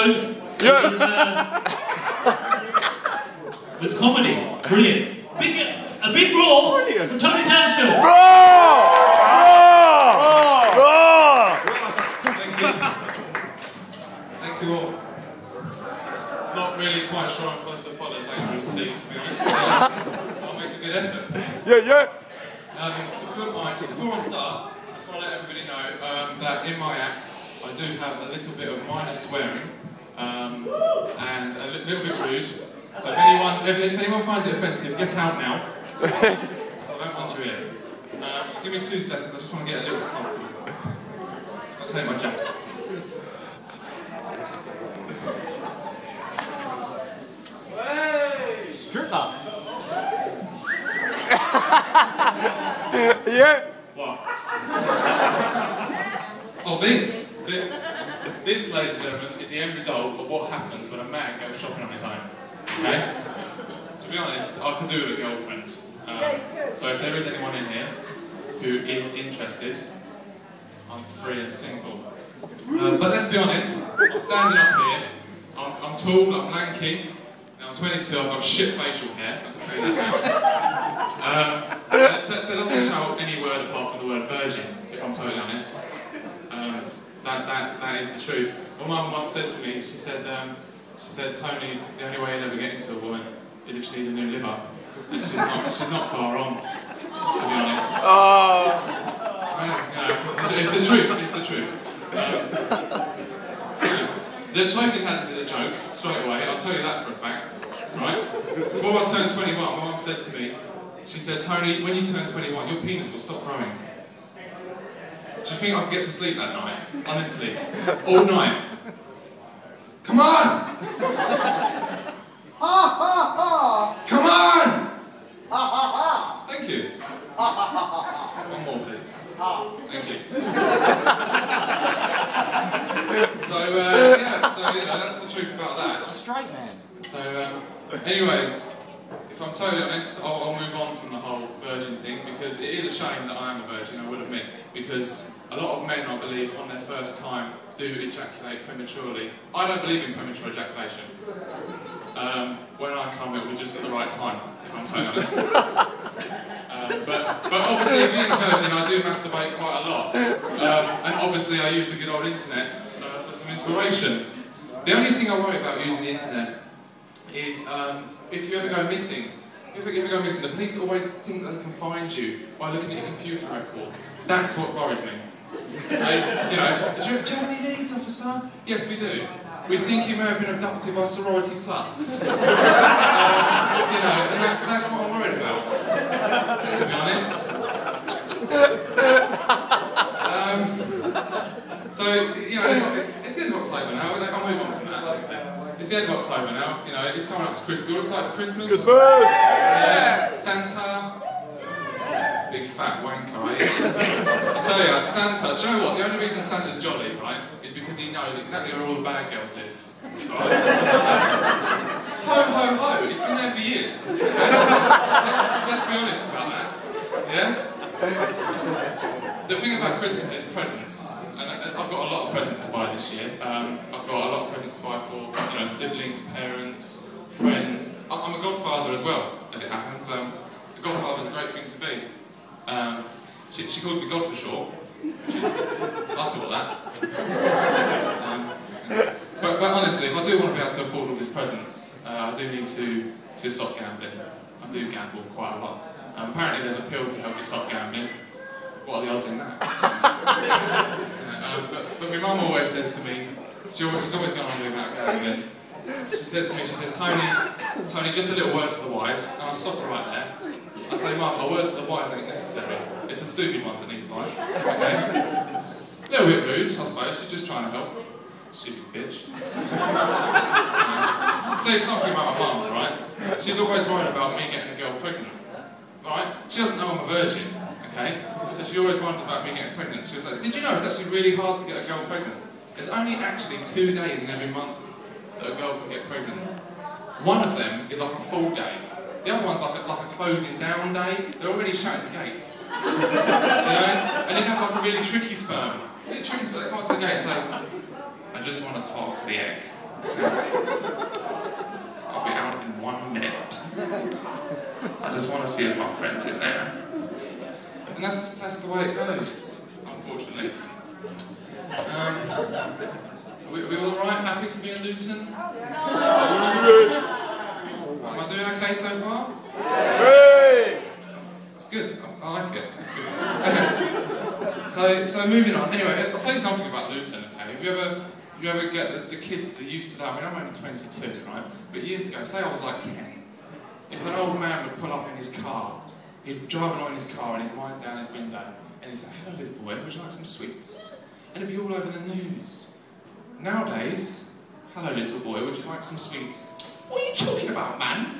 show with comedy. Brilliant. A big roar for Tony Turnstill. Thank you all. Not really quite sure I'm supposed to follow Dangerous Team, to be honest. I'll make a good effort. If you wouldn't mind, before I start, I just want to let everybody know that in my act, I do have a little bit of minor swearing and a little bit rude. So if anyone finds it offensive, get out now. I don't want you here. Just give me 2 seconds, I just want to get a little bit comfortable. I'll take my jacket. Stripper. Yeah. What? Oh, this, ladies and gentlemen, is the end result of what happens when a man goes shopping on his own. Okay? To be honest, I could do with a girlfriend. So if there is anyone in here who is interested, I'm free and single. But let's be honest, I'm standing up here, I'm tall, I'm lanky, I'm 22, I've got shit facial hair, I can tell you that now. That doesn't shout any word apart from the word virgin, if I'm totally honest. That is the truth. My mum once said to me, she said, Tony, the only way you'll ever get into a woman is if she needs a new liver. And she's not far wrong, to be honest. It's the truth, it's the truth. The choking hand is a joke, straight away, I'll tell you that for a fact. Right? Before I turned 21, my mum said to me, she said, Tony, when you turn 21, your penis will stop growing. Do you think I could get to sleep that night? Honestly. All night. Come on! Come on! Thank you. One more, please. Thank you. So that's the truth about that. Got a straight man. So, anyway, if I'm totally honest, I'll move on from the whole virgin thing, because it is a shame that I am a virgin, I would admit, because a lot of men, I believe, on their first time do ejaculate prematurely. I don't believe in premature ejaculation. When I come, it will be just at the right time, if I'm totally honest. But obviously, being a virgin, I do masturbate quite a lot. And obviously, I use the good old internet for some inspiration. The only thing I worry about using the internet is if you ever go missing. If you ever go missing, the police always think they can find you by looking at your computer records. That's what worries me. Do you have any needs, officer? Yes, we do. We think you may have been abducted by sorority sluts. And that's what I'm worried about, to be honest. It's the end of October now. I'll move on from that, like I said. It's the end of October now, it's coming up to Christmas. You're all excited for Christmas? Yeah. Santa. Big fat wanker, eh? I tell you, Santa, do you know what? The only reason Santa's jolly, right, is because he knows exactly where all the bad girls live. Right? Ho, ho, ho, it's been there for years. Let's be honest about that. Yeah? The thing about Christmas is presents. And I've got a lot of presents to buy this year. I've got a lot of presents to buy for siblings, parents, friends. I'm a godfather as well, as it happens. A godfather's a great thing to be. She calls me God for short. I'll talk that. But honestly, if I do want to be able to afford all these presents, I do need to stop gambling. I do gamble quite a lot. Apparently there's a pill to help you stop gambling. What are the odds in that? But my mum always says to me, she's always gone on doing that gambling. She says to me, Tony, just a little word to the wise, and I'll stop her right there. I say, Mum, a word to the wise ain't necessary. It's the stupid ones that need advice. Okay? A little bit rude, I suppose. She's just trying to help. Stupid bitch. I'll tell you something about my mum, right? She's always worried about me getting a girl pregnant. Right? She doesn't know I'm a virgin. Okay? So she always wondered about me getting pregnant. She was like, did you know it's actually really hard to get a girl pregnant? There's only actually 2 days in every month that a girl can get pregnant. One of them is like a full day. The other one's like a closing down day. They're already shutting the gates. And you have like a really tricky sperm. Really tricky sperm that comes to the gate and say, I just want to talk to the egg. I'll be out in 1 minute. I just want to see if my friend's in there. And that's the way it goes, unfortunately. Are we all right? Happy to be in Luton? Am I doing okay so far? That's good. I like it. That's good. So moving on. Anyway, I'll tell you something about Luton. Okay, if you ever get the kids that used to, I mean, I'm only 22, right? But years ago, say I was like 10. If an old man would pull up in his car, he'd drive along in his car and he'd wind down his window and he'd say, "Hello, little boy, would you like some sweets?" And it'd be all over the news. Nowadays, "Hello, little boy, would you like some sweets?" "What are you talking about, man?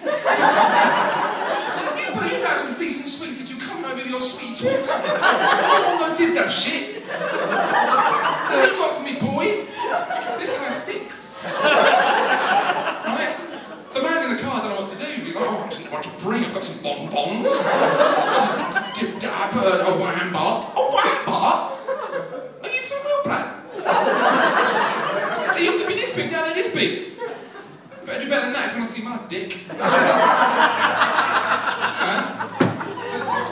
you have some decent sweets if you come over with your sweet talk. I don't did that shit. What you got for me, boy? This guy's 6. Right? The man in the car don't know what to do. He's like, "Oh, I didn't know what to bring. I've got some bonbons. I've got a dip-dab, a wham bar." "A wham bar? Are you for real, Brad? They used to be this big, now they're this big. You better do better than that if you want to see my dick."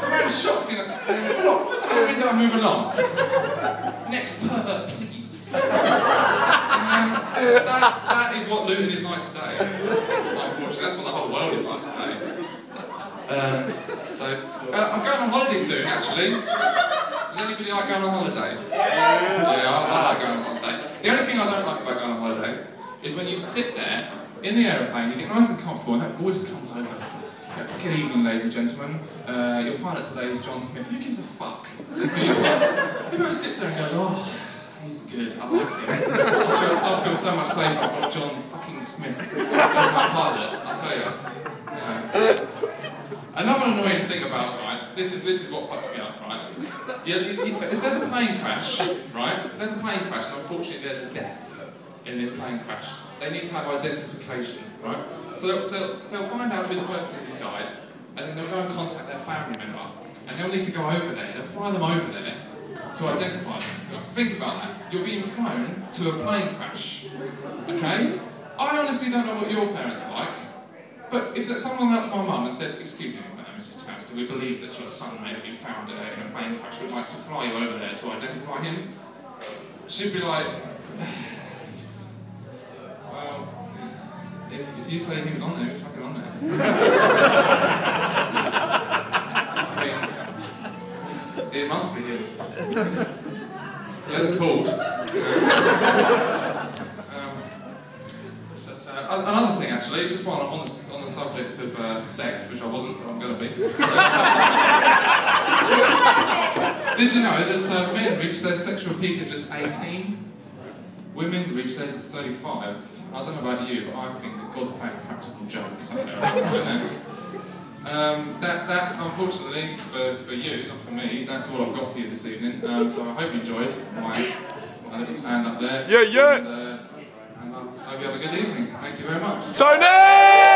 The man's shocked, you know. "Move along, move along. Next pervert, please." That is what Luton is like today. Unfortunately, that's what the whole world is like today. I'm going on holiday soon, actually. Does anybody like going on holiday? Yeah, I like going on holiday. The only thing I don't like about going on holiday is when you sit there in the aeroplane, you get nice and comfortable, and that voice comes over to you. "Good evening, ladies and gentlemen. Your pilot today is John Smith." Who gives a fuck? Everyone sits there and goes, "Oh, he's good, I like him. I feel so much safer, I've got John fucking Smith as my pilot, I'll tell you." Another annoying thing about, right, this is what fucks me up, right? If there's a plane crash, right? If there's a plane crash, and unfortunately there's a death in this plane crash, they need to have identification, right? So they'll find out who the person is who died, and then they'll go and contact their family member, and they'll need to go over there. They'll fly them over there to identify them. Think about that. You're being flown to a plane crash, okay? I honestly don't know what your parents are like, but if someone went up to my mum and said, "Excuse me, Mrs. Turnstill, we believe that your son may have been found in a plane crash. We'd like to fly you over there to identify him," she'd be like, "Well, if you say he was on there, he was fucking on there." I mean, it must be him. He hasn't called. Another thing, actually, just while I'm on the subject of sex, which I wasn't, but I'm going to be. Did you know that men reach their sexual peak at just 18? Women reach theirs at 35. I don't know about you, but I think that God's playing a practical joke somewhere right there. That unfortunately, for you, not for me, that's all I've got for you this evening. So I hope you enjoyed my little stand up there. Yeah. And I hope you have a good evening. Thank you very much. Tony!